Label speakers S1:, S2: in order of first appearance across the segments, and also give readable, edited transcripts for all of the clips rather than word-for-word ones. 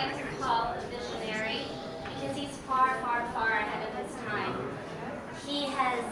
S1: like to call a visionary because he's far, far, far ahead of his time. He has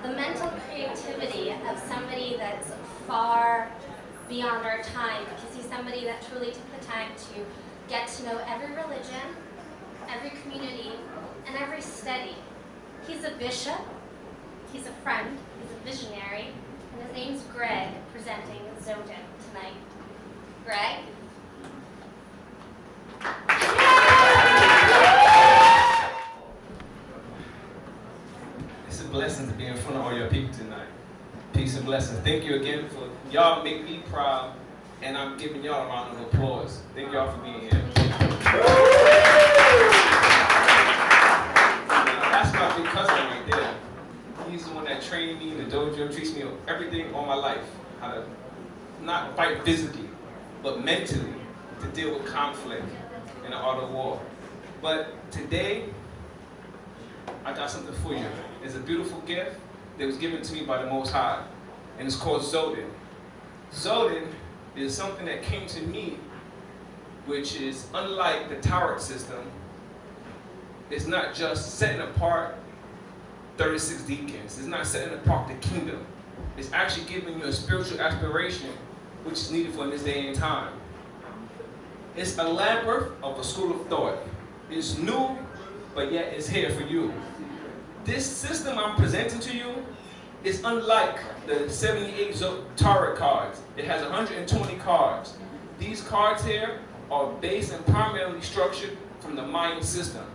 S1: the mental creativity of somebody that's far beyond our time because he's somebody that truly took the time to get to know every religion, every community, and every study. He's a bishop, he's a friend, he's a visionary, and his name's Greg, presenting Zodin tonight. Greg?
S2: It's a blessing to be in front of all your people tonight. Peace and blessings. Thank you again for y'all make me proud, and I'm giving y'all a round of applause. Thank y'all for being here. That's my big cousin right there. He's the one that trained me in the dojo, teach me everything all my life. How to not fight physically, but mentally to deal with conflict in the art of war. But today, I got something for you. It's a beautiful gift that was given to me by the Most High, and it's called Zodin. Zodin is something that came to me, which is unlike the Tarot system. It's not just setting apart 36 deacons. It's not setting apart the kingdom. It's actually giving you a spiritual aspiration, which is needed for in this day and time. It's a labyrinth of a school of thought. It's new, but yet it's here for you. This system I'm presenting to you is unlike the 78 tarot cards. It has 120 cards. These cards here are based and primarily structured from the Mayan system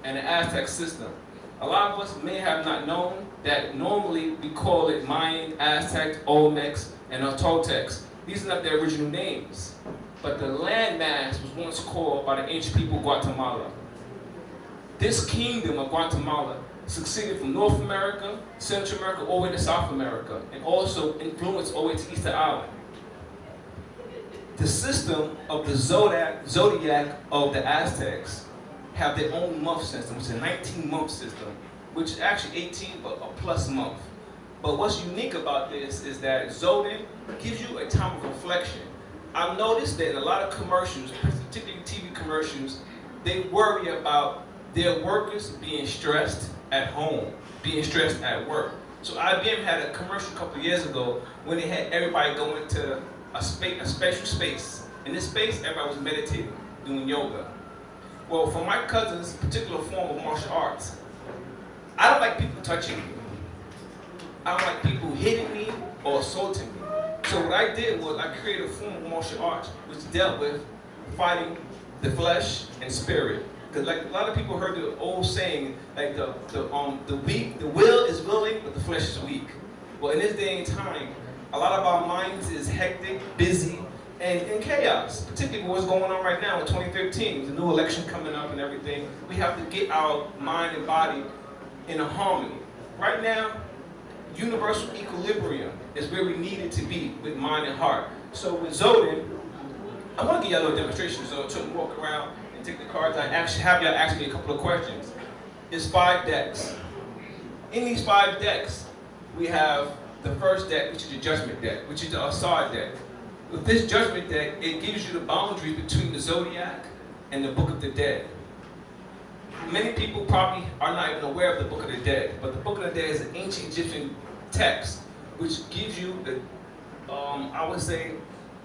S2: and the Aztec system. A lot of us may have not known that normally we call it Mayan, Aztec, Olmecs, and Toltecs. These are not their original names, but the landmass was once called by the ancient people Guatemala. This kingdom of Guatemala succeeded from North America, Central America, all the way to South America, and also influenced all the way to Easter Island. The system of the zodiac of the Aztecs have their own month system. It's a 19-month system, which is actually 18, but a plus month. But what's unique about this is that Zodin gives you a time of reflection. I've noticed that in a lot of commercials, particularly TV commercials, they worry about their workers being stressed at home, being stressed at work. So IBM had a commercial a couple of years ago when they had everybody go into a special space. In this space, everybody was meditating, doing yoga. Well, for my cousin's particular form of martial arts, I don't like people touching me. I don't like people hitting me or assaulting me. So what I did was I created a form of martial arts which dealt with fighting the flesh and spirit. Because like a lot of people heard the old saying, like the will is willing, but the flesh is weak. Well, in this day and time, a lot of our minds is hectic, busy, and in chaos. Particularly what's going on right now in 2015, the new election coming up and everything. We have to get our mind and body in a harmony. Right now, universal equilibrium is where we need it to be with mind and heart. So with Zodin, I want to give you a little demonstration so to walk around and take the cards. I actually have y'all ask me a couple of questions. It's 5 decks. In these 5 decks, we have the first deck, which is the Judgment deck, which is the Assad deck. With this Judgment deck, it gives you the boundaries between the Zodiac and the Book of the Dead. Many people probably are not even aware of the Book of the Dead, but the Book of the Dead is an ancient Egyptian text which gives you the, I would say,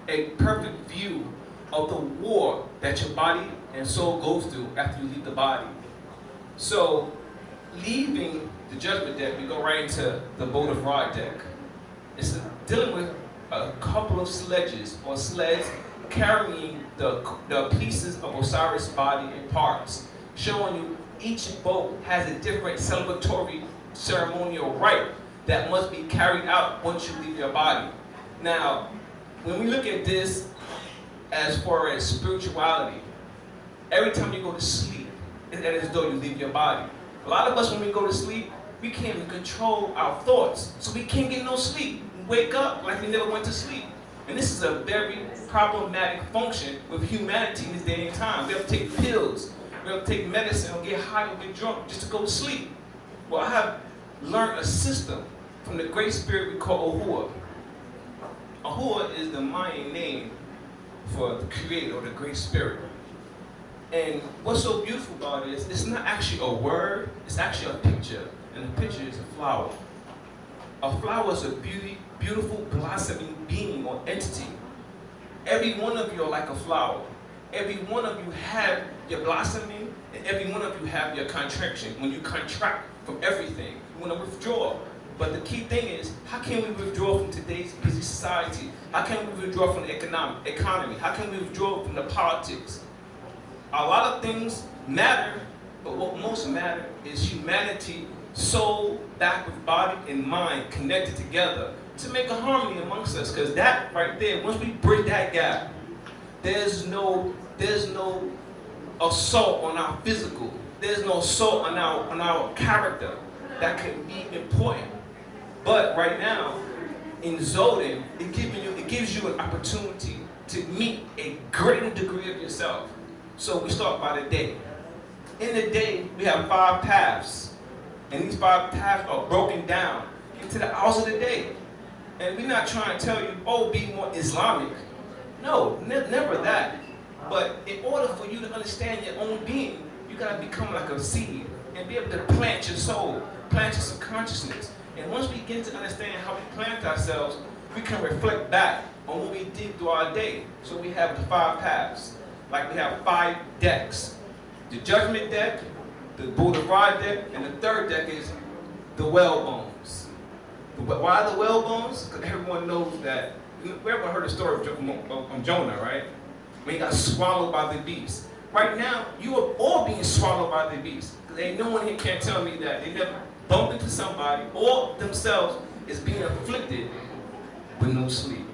S2: a perfect view of the war that your body and soul goes through after you leave the body. So, leaving the Judgment deck, we go right into the Boat of Ra deck. It's dealing with a couple of sledges or sleds carrying the pieces of Osiris' body in parts, showing you each boat has a different celebratory ceremonial rite that must be carried out once you leave your body. Now, when we look at this as far as spirituality, every time you go to sleep, it's as though you leave your body. A lot of us, when we go to sleep, we can't even control our thoughts, so we can't get no sleep. We wake up like we never went to sleep. And this is a very problematic function with humanity in this day and time. We have to take pills, we have to take medicine, or get high or get drunk just to go to sleep. Well, I have learned a system from the great spirit we call Ahua. Ahua is the Mayan name for the Creator or the Great Spirit. And what's so beautiful about it is it's not actually a word, it's actually a picture. And the picture is a flower. A flower is a beautiful, blossoming being or entity. Every one of you are like a flower. Every one of you have your blossoming, and every one of you have your contraction. When you contract from everything, you want to withdraw. But the key thing is, how can we withdraw from today's busy society? How can we withdraw from the economy? How can we withdraw from the politics? A lot of things matter, but what most matter is humanity, soul, back with body and mind connected together to make a harmony amongst us. Because that right there, once we bridge that gap, there's no assault on our physical. There's no assault on our character that can be important. But right now, in Zodin, it gives you an opportunity to meet a greater degree of yourself. So we start by the day. In the day, we have 5 paths. And these 5 paths are broken down into the hours of the day. And we're not trying to tell you, oh, be more Islamic. No, never that. But in order for you to understand your own being, you gotta become like a seed and be able to plant your soul, plant your subconsciousness. And once we begin to understand how we plant ourselves, we can reflect back on what we did through our day. So we have the 5 paths. Like we have 5 decks. The judgment deck, the Buddha deck, and the 3rd deck is the whalebones. Why the whalebones? Because everyone knows that, we ever heard the story of Jonah, right? When he got swallowed by the beast. Right now, you are all being swallowed by the beast. Because ain't no one here can't tell me that they never bumped into somebody or themselves is being afflicted with no sleep.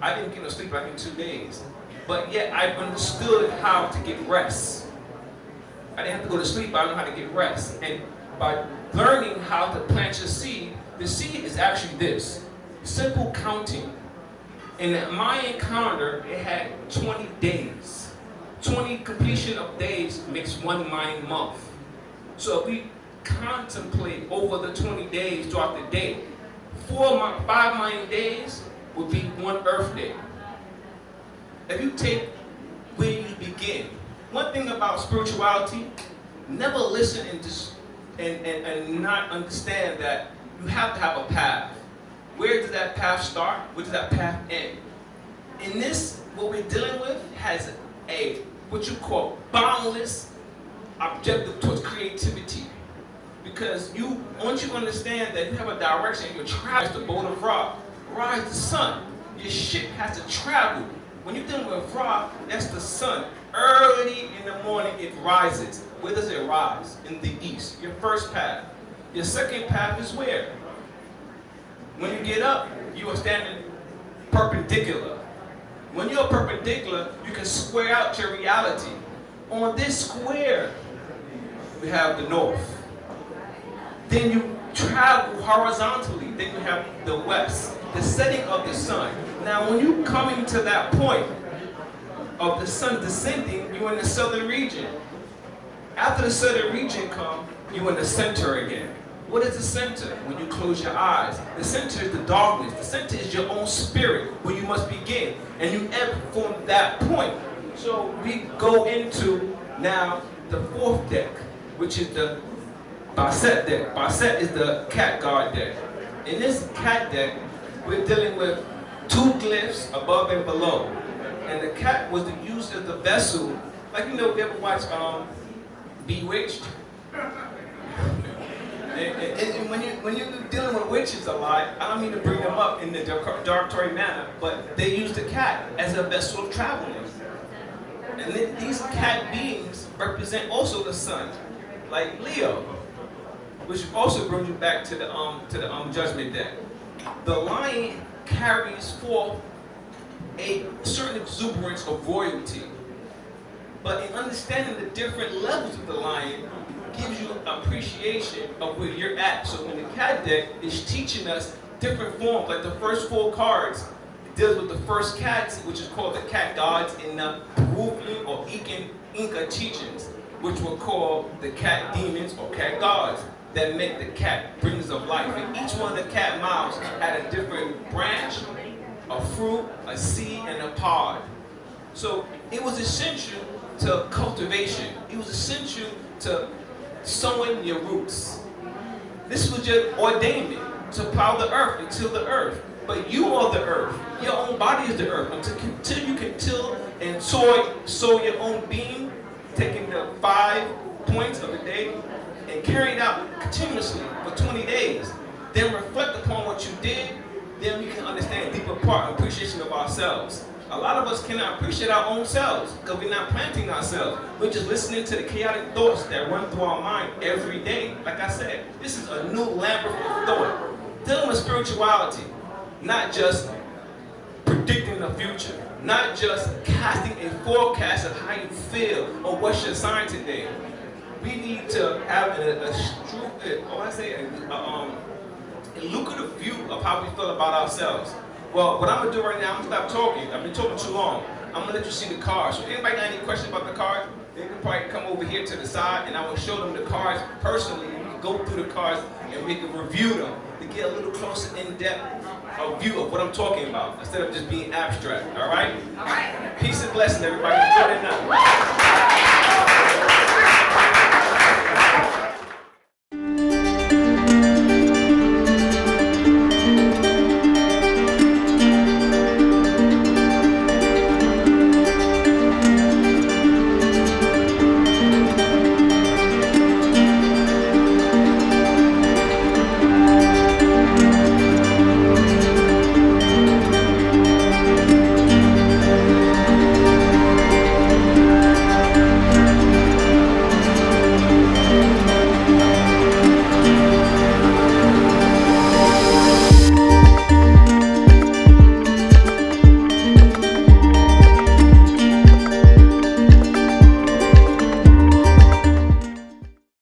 S2: I didn't get no sleep like in 2 days. But yet I understood how to get rest. I didn't have to go to sleep, but I know how to get rest. And by learning how to plant your seed, the seed is actually this. Simple counting. In the Mayan calendar, it had 20 days. 20 completion of days makes 1 Mayan month. So if we contemplate over the 20 days throughout the day, 5 Mayan days would be 1 Earth day. If you take where you begin, one thing about spirituality, never listen and not understand that you have to have a path. Where does that path start? Where does that path end? In this, what we're dealing with has a, what you call, boundless objective towards creativity. Because once you understand that you have a direction, you travel the boat of Ra. Ra is the sun. Your ship has to travel. When you're dealing with Ra, that's the sun. Early in the morning, it rises. Where does it rise? In the east. Your first path. Your second path is where? When you get up, you are standing perpendicular. When you're perpendicular, you can square out your reality. On this square, we have the north. Then you travel horizontally. Then you have the west, the setting of the sun. Now, when you coming to that point of the sun descending, you're in the southern region. After the southern region comes, you're in the center again. What is the center? When you close your eyes. The center is the darkness. The center is your own spirit, where you must begin. And you ebb from that point. So we go into now the 4th deck, which is the Basset deck. Basset is the cat guard deck. In this cat deck, we're dealing with 2 glyphs above and below. And the cat was used as the vessel. Like, you ever watch Bewitched? And when you're dealing with witches a lot, I don't mean to bring them up in the derogatory manner, but they use the cat as a vessel of traveling. And these cat beings represent also the sun, like Leo, which also brings you back to the judgment deck. The lion carries forth a certain exuberance of royalty, but in understanding the different levels of the lion gives you appreciation of where you're at. So when the cat deck is teaching us different forms, like the first 4 cards deals with the first cats, which is called the cat gods in the Peruvian or Inca teachings, which were called the cat demons or cat gods that make the cat bringers of life. And each one of the cat mouths had a different branch, a fruit, a seed, and a pod. So it was essential to cultivation. It was essential to sowing your roots. This was your ordainment to plow the earth and till the earth. But you are the earth. Your own body is the earth. Until you can till and sow your own being, taking the 5 points of the day and carry it out continuously for 20 days. Then reflect upon what you did. Then we can understand a deeper part and appreciation of ourselves. A lot of us cannot appreciate our own selves because we're not planting ourselves. We're just listening to the chaotic thoughts that run through our mind every day. Like I said, this is a new labyrinth of thought. Dealing with spirituality, not just predicting the future, not just casting a forecast of how you feel or what's your sign today. We need to have a lucrative view of how we feel about ourselves. Well, what I'm going to do right now, I'm going to stop talking. I've been talking too long. I'm going to let you see the cards. So anybody got any questions about the cards, they can probably come over here to the side and I will show them the cards personally. And we can go through the cards and we can review them to get a little closer, in-depth view of what I'm talking about instead of just being abstract. All right?
S1: All right.
S2: Peace and blessing, everybody. Enjoy the night.